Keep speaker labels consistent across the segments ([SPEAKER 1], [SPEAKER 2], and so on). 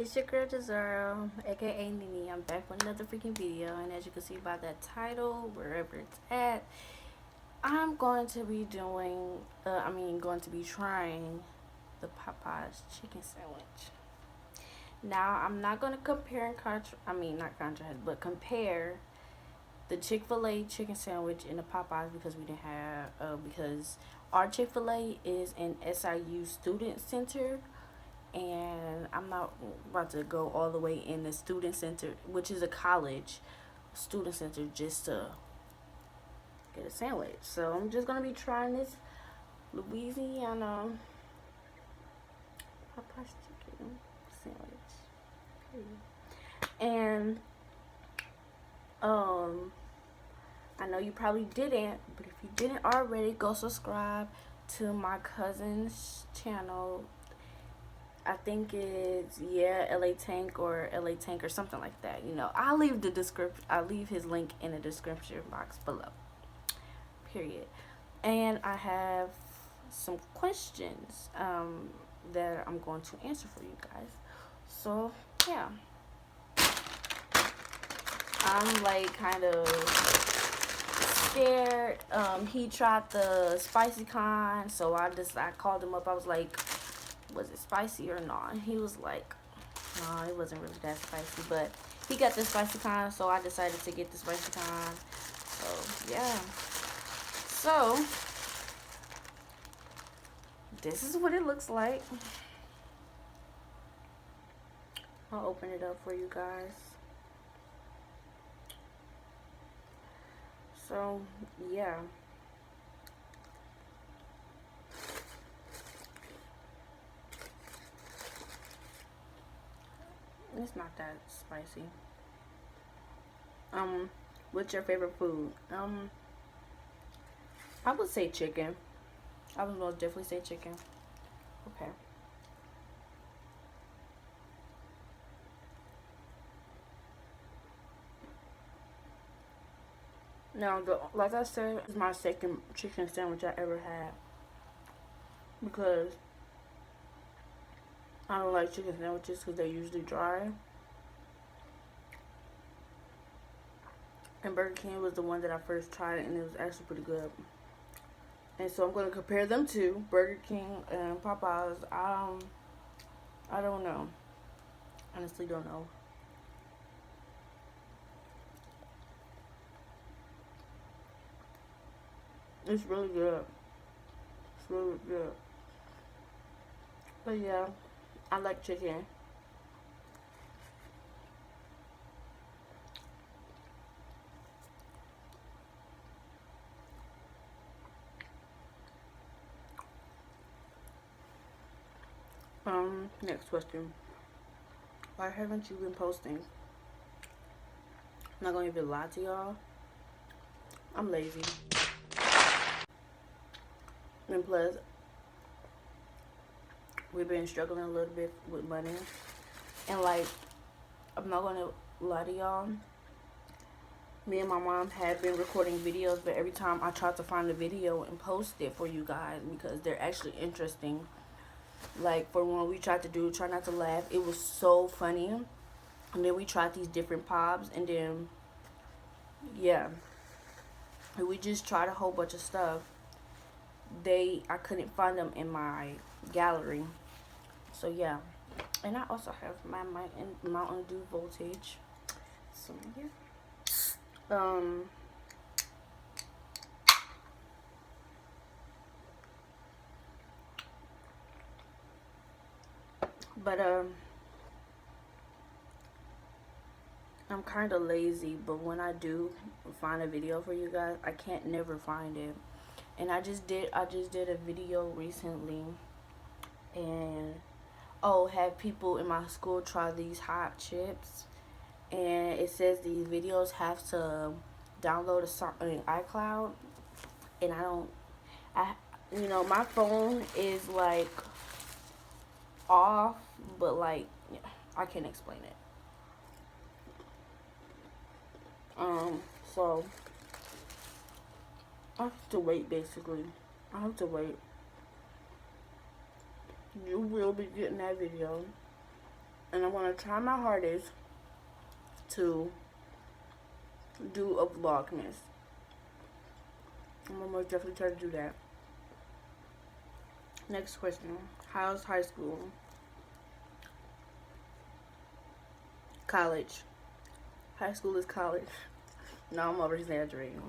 [SPEAKER 1] It's your girl Jazaro, aka Nini. I'm back with another freaking video, and as you can see by that title, wherever it's at, I'm going to be doing, going to be trying the Popeyes chicken sandwich. Now, I'm not going to compare and not contrast, but compare the Chick-fil-A chicken sandwich and the Popeyes because we didn't have, because our Chick-fil-A is an SIU student center, and I'm not about to go all the way in the student center, which is a college student center, just to get a sandwich. So I'm just gonna be trying this Louisiana Popeyes chicken sandwich. And I know you probably didn't, but if you didn't already, go subscribe to my cousin's channel. I think it's LA Tank or something like that. I'll leave the description. I'll leave his link in the description box below. Period. And I have some questions that I'm going to answer for you guys. So yeah, I'm like kind of scared. He tried the spicy kind, so I called him up. I was like, was it spicy or not? He was like, no, it wasn't really that spicy, but he got the spicy kind, so I decided to get the spicy kind. So yeah, so this is what it looks like. I'll open it up for you guys. So yeah, it's not that spicy. What's your favorite food? I would say chicken. I would most definitely say chicken. Okay. Now, like I said, this is my second chicken sandwich I ever had, because I don't like chicken sandwiches because they're usually dry. And Burger King was the one that I first tried, and it was actually pretty good. And so I'm going to compare them to Burger King and Popeyes. I don't know. Honestly, don't know. It's really good. It's really good. But yeah, I like chicken. Next question. Why haven't you been posting? I'm not gonna even lie to y'all. I'm lazy. And plus, we've been struggling a little bit with money. And like, I'm not gonna lie to y'all. Me and my mom have been recording videos, but every time I try to find a video and post it for you guys because they're actually interesting. Like, for when we tried to do Try Not to Laugh, it was so funny. And then we tried these different pops, and then, yeah. And we just tried a whole bunch of stuff. I couldn't find them in my gallery. So, yeah. And I also have my Mountain Dew Voltage. So, yeah. But I'm kind of lazy, but when I do find a video for you guys, I can't never find it. And I just did a video recently, and have people in my school try these hot chips, and it says these videos have to download a song in iCloud, and my phone is like off, but like, I can't explain it. So I have to wait, basically. I have to wait. You will be getting that video. And I'm going to try my hardest to do a vlogmas. I'm going to most definitely try to do that. Next question. How's high school? College. High school is college. No, I'm over exaggerating.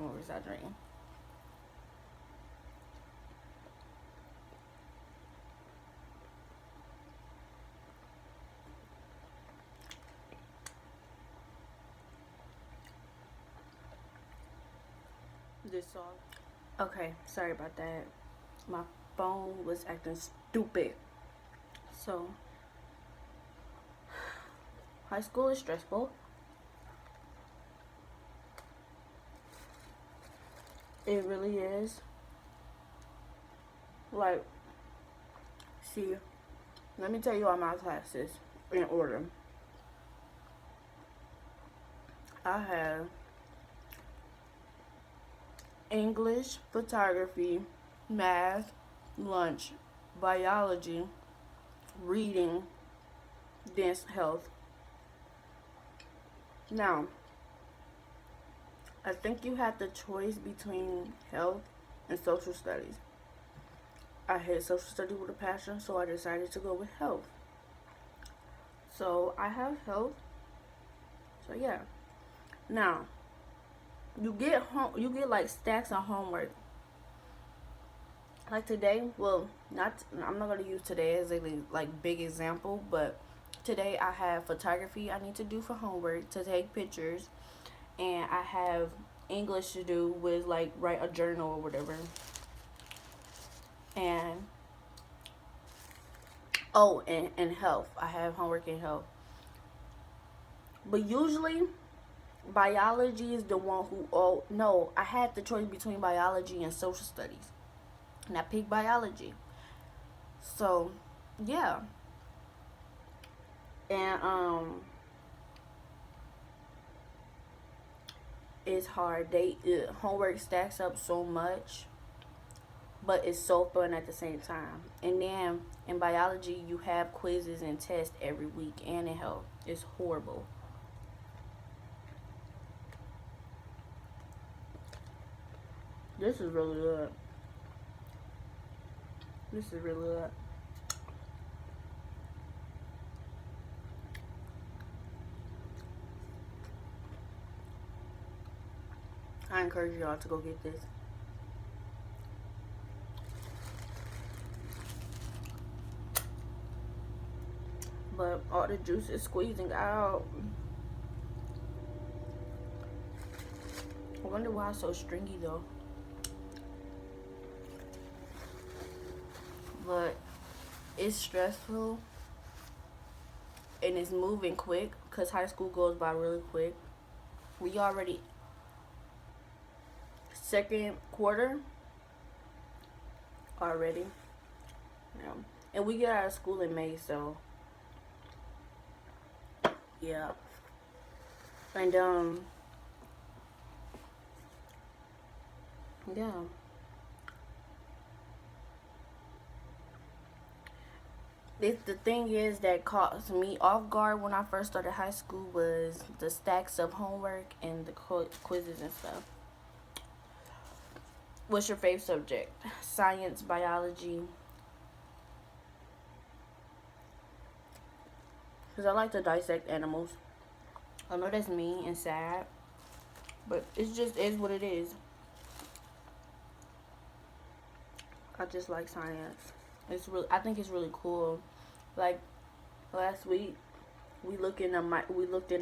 [SPEAKER 1] This song. Okay, sorry about that. My phone was acting stupid. So, high school is stressful. It really is. Like, see, let me tell you all my classes in order. I have English, photography, math, lunch, biology, reading, dance, health. Now, I think you had the choice between health and social studies. I hate social studies with a passion, so I decided to go with health. So I have health. So yeah. Now, you get like stacks of homework. Like today, well, I'm not gonna use today as a like big example, but today I have photography I need to do for homework to take pictures, and I have English to do with like write a journal or whatever. And oh, and health. I have homework in health. But usually biology is the one who no, I had the choice between biology and social studies. And I picked biology. So, yeah. And it's hard. Homework stacks up so much, but it's so fun at the same time. And then in biology, you have quizzes and tests every week, and in health, it's horrible. This is really good. This is really good. I encourage y'all to go get this. But all the juice is squeezing out. I wonder why it's so stringy though. But it's stressful and it's moving quick because high school goes by really quick. We already second quarter already. Yeah. And we get out of school in May, so yeah. And yeah. The thing is that caught me off guard when I first started high school was the stacks of homework and the quizzes and stuff. What's your favorite subject? Science, biology? Because I like to dissect animals. I know that's mean and sad, but it just is what it is. I just like science. I think it's really cool. Like last week, we looked in the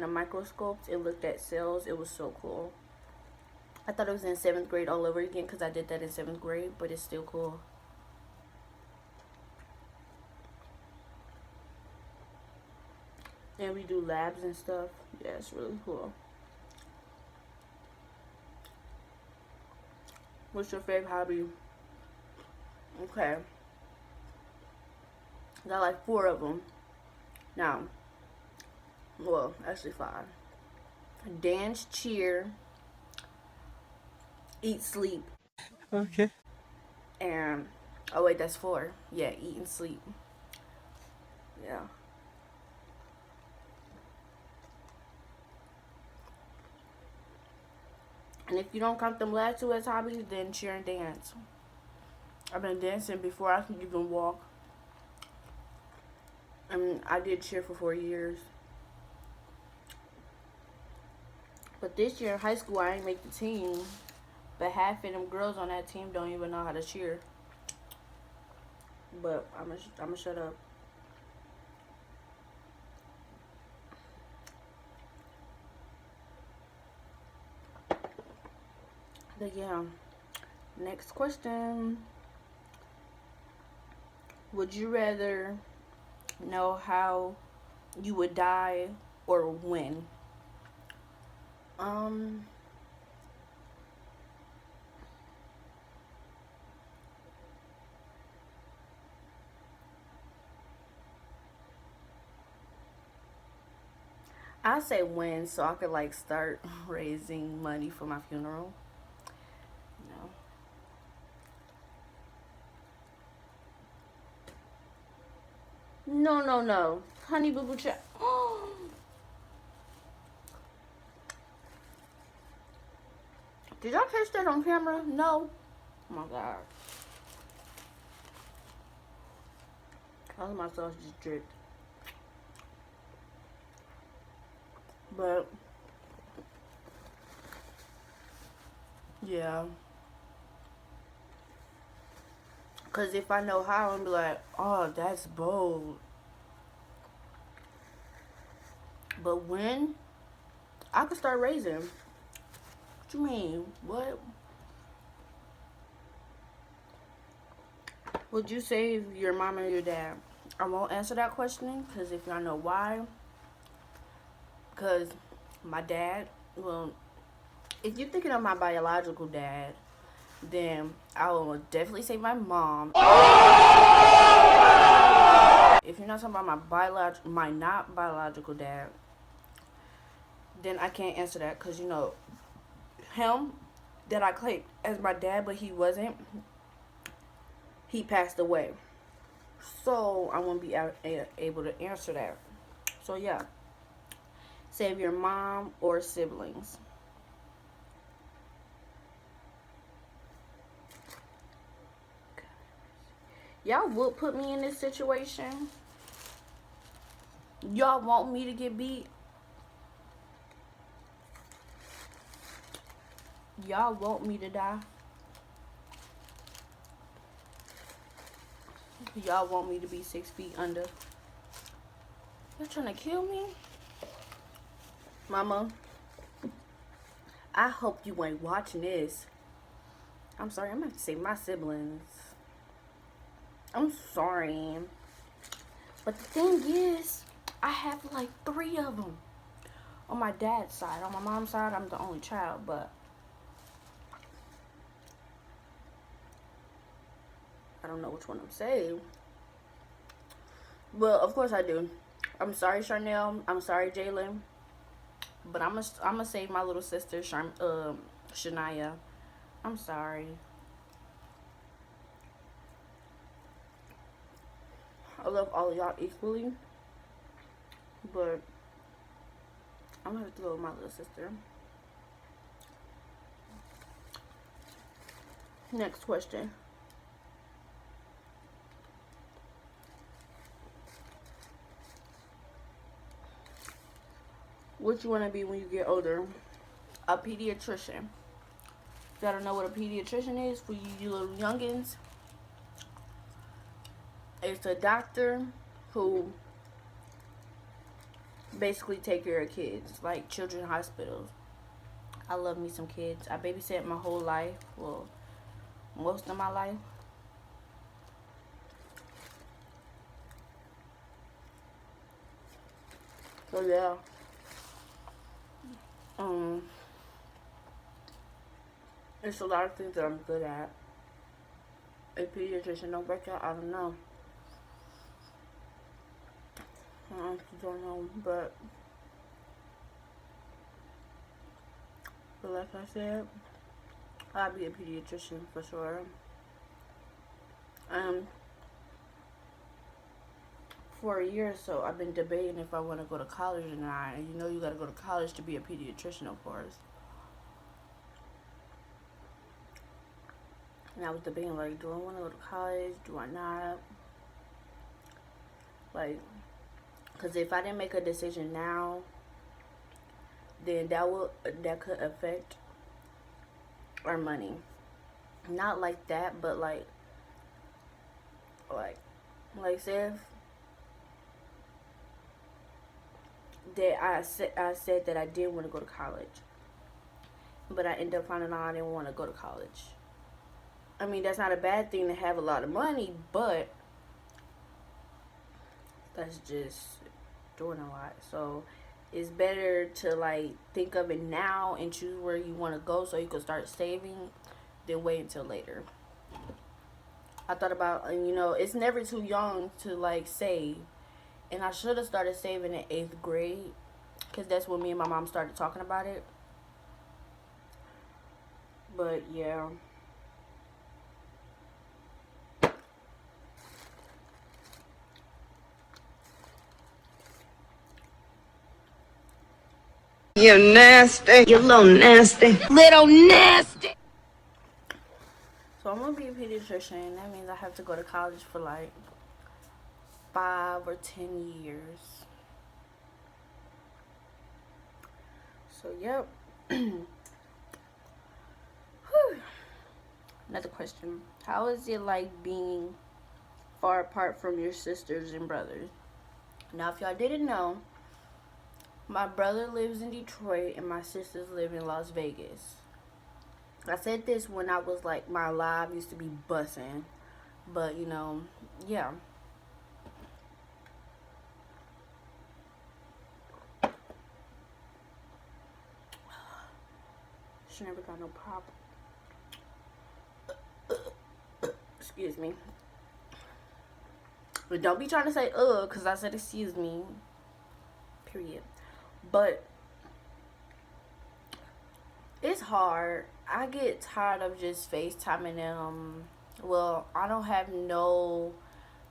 [SPEAKER 1] microscopes and looked at cells. It was so cool. I thought it was in 7th grade all over again because I did that in 7th grade, but it's still cool. And we do labs and stuff. Yeah, it's really cool. What's your favorite hobby? Okay. Got like 4 of them. Now, well, actually 5. Dance, cheer, eat, sleep.
[SPEAKER 2] Okay.
[SPEAKER 1] And, oh wait, that's 4. Yeah, eat and sleep. Yeah. And if you don't count them last two as hobbies, then cheer and dance. I've been dancing before I can even walk. I mean, I did cheer for 4 years. But this year in high school, I ain't make the team. But half of them girls on that team don't even know how to cheer. But I'm shut up. But yeah, next question. Would you rather know how you would die or when? I say when, so I could like start raising money for my funeral. No. No. Honey Boo Boo Chat. Did y'all catch that on camera? No. Oh my god. All of my sauce just dripped. But yeah. Cause if I know how, I'm be like, oh, that's bold. But when I could start raising. What you mean? What? Would you save your mom or your dad? I won't answer that question because if y'all know why. Because my dad, well, if you're thinking of my biological dad, then I will definitely save my mom. If you're not talking about my not biological dad, then I can't answer that because, you know, him that I claimed as my dad, but he wasn't. He passed away. So I won't be able to answer that. So yeah. Save your mom or siblings. Y'all would put me in this situation. Y'all want me to get beat. Y'all want me to die. Y'all want me to be 6 feet under. Y'all trying to kill me? Mama, I hope you ain't watching this. I'm sorry, I'm gonna have to say my siblings. I'm sorry. But the thing is, I have like 3 of them. On my dad's side. On my mom's side, I'm the only child, but I don't know which one I'm saying. Well, of course I do. I'm sorry, Charnel. I'm sorry, Jalen. But I'm gonna save my little sister, Shania. I'm sorry. I love all of y'all equally. But I'm gonna have to go with my little sister. Next question. What you want to be when you get older? A pediatrician. You gotta know what a pediatrician is for you little youngins. It's a doctor who basically take care of kids, like children's hospitals. I love me some kids. I babysat my whole life. Well, most of my life. So yeah. There's a lot of things that I'm good at. A pediatrician don't work out, I don't know. I honestly don't know, but like I said, I'll be a pediatrician for sure. For a year or so, I've been debating if I want to go to college or not. And you know, you got to go to college to be a pediatrician, of course. And I was debating, like, do I want to go to college? Do I not? Like, because if I didn't make a decision now, then that could affect our money. Not like that, but like say if that I said that I did want to go to college, but I ended up finding out I didn't want to go to college. I mean, that's not a bad thing to have a lot of money, but that's just doing a lot. So it's better to like think of it now and choose where you want to go so you can start saving than wait until later. I thought about, it's never too young to like save. And I should have started saving in 8th grade because that's when me and my mom started talking about it. But yeah.
[SPEAKER 2] You nasty. You little nasty. Little nasty.
[SPEAKER 1] So I'm going to be a pediatrician. That means I have to go to college for like 5 or 10 years. So, yep. Another question. How is it like being far apart from your sisters and brothers? Now, if y'all didn't know, my brother lives in Detroit and my sisters live in Las Vegas. I said this when I was like, my live used to be bussing. But, yeah. She never got no pop. Excuse me. But don't be trying to say because I said excuse me. Period. But it's hard. I get tired of just FaceTiming them. Well, I don't have no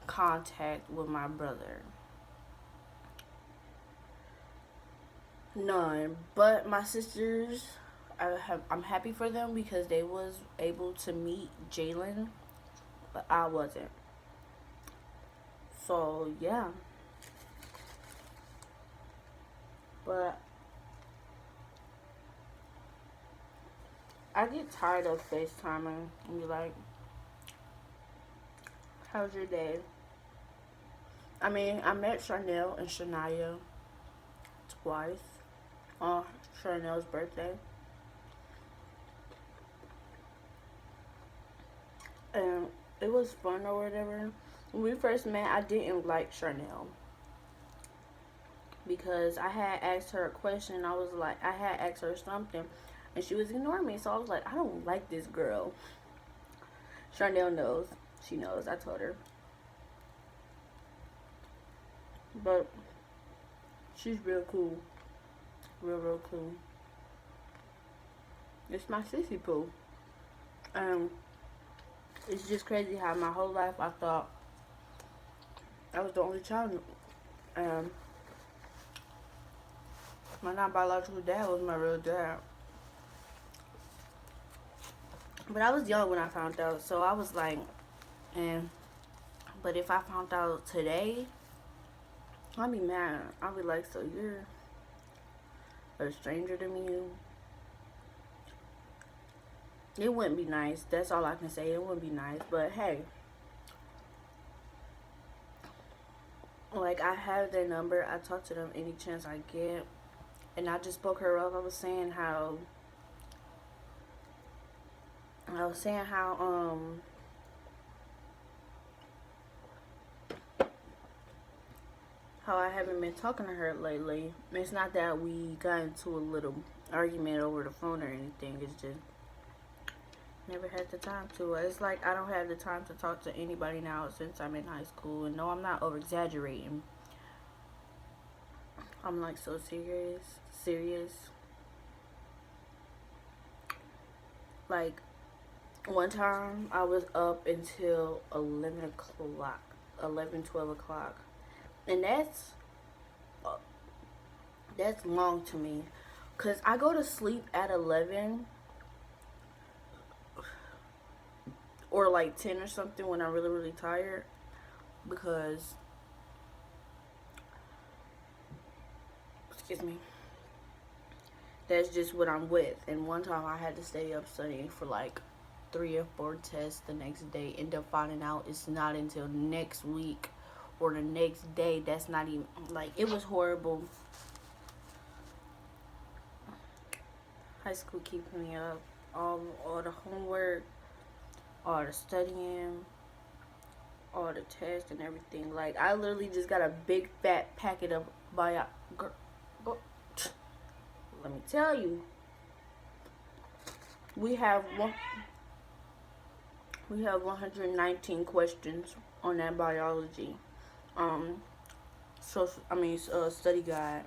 [SPEAKER 1] contact with my brother. None. But my sisters, I'm happy for them because they was able to meet Jalen, but I wasn't. So yeah. But I get tired of FaceTiming and be like, how's your day? I mean, I met Charnel and Shania twice on Charnel's birthday. And it was fun or whatever. When we first met, I didn't like Charnel because I had asked her a question. I had asked her something and she was ignoring me. So I was like, I don't like this girl. Charnel knows. She knows. I told her. But she's real cool. Real cool. It's my sissy poo. It's just crazy how my whole life I thought I was the only child. My non-biological dad was my real dad. But I was young when I found out, so I was like, but if I found out today, I'd be mad. I'd be like, so you're a stranger to me? It wouldn't be nice. That's all I can say. It wouldn't be nice. But hey, like, I have their number. I talk to them any chance I get. And I just spoke her up. I was saying how I haven't been talking to her lately. It's not that we got into a little argument over the phone or anything. It's just never had the time to. It's like I don't have the time to talk to anybody now since I'm in high school. And no, I'm not over exaggerating. I'm like so serious. Like, one time I was up until 11 o'clock, 12 o'clock. And that's long to me. Because I go to sleep at 11. or like 10 or something when I'm really, really tired, because, excuse me, that's just what I'm with. And one time I had to stay up studying for like 3 or 4 tests the next day. End up finding out it's not until next week or the next day. That's not even, like, it was horrible. High school keeping me up. All the homework, all the studying, all the tests and everything. Like, I literally just got a big fat packet of let me tell you, we have 119 questions on that biology study guide.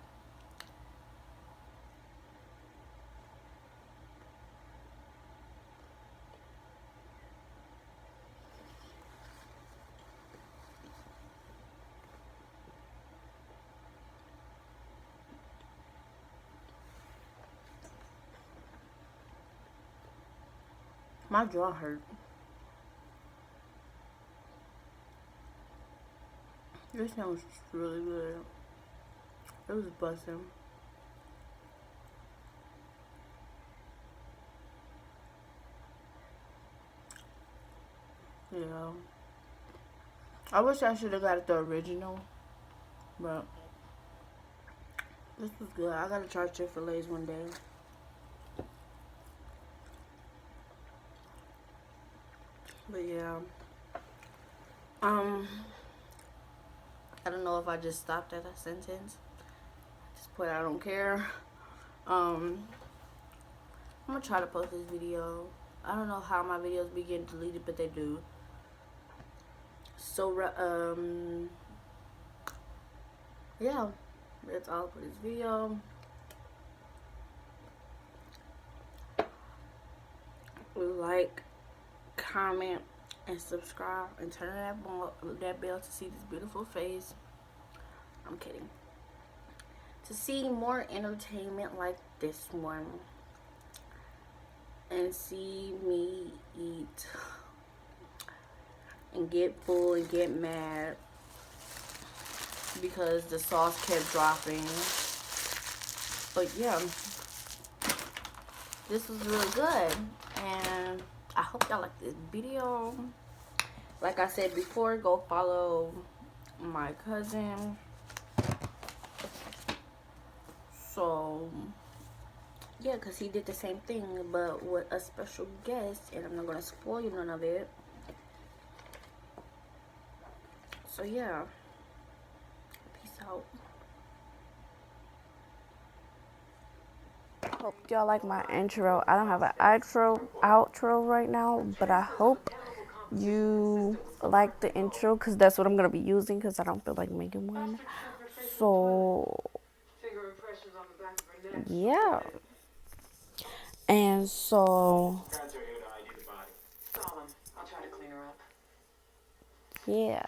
[SPEAKER 1] My jaw hurt. This sounds really good. It was busting. Yeah. I wish I should have got the original, but this was good. I gotta try Chick-fil-A's one day. But yeah. I don't know if I just stopped at a sentence. Just put I don't care. I'm gonna try to post this video. I don't know how my videos be getting deleted, but they do. So yeah, that's all for this video. Like, comment, and subscribe, and turn that bell to see this beautiful face. I'm kidding. To see more entertainment like this one, and see me eat and get full and get mad because the sauce kept dropping. But yeah, this was really good, and I hope y'all like this video. Like I said before, go follow my cousin. So yeah, because he did the same thing, but with a special guest, and I'm not gonna spoil none of it. So yeah, peace out. Hope y'all like my intro. I don't have an outro right now, but I hope you like the intro, because that's what I'm gonna be using, because I don't feel like making one. So yeah, and so yeah.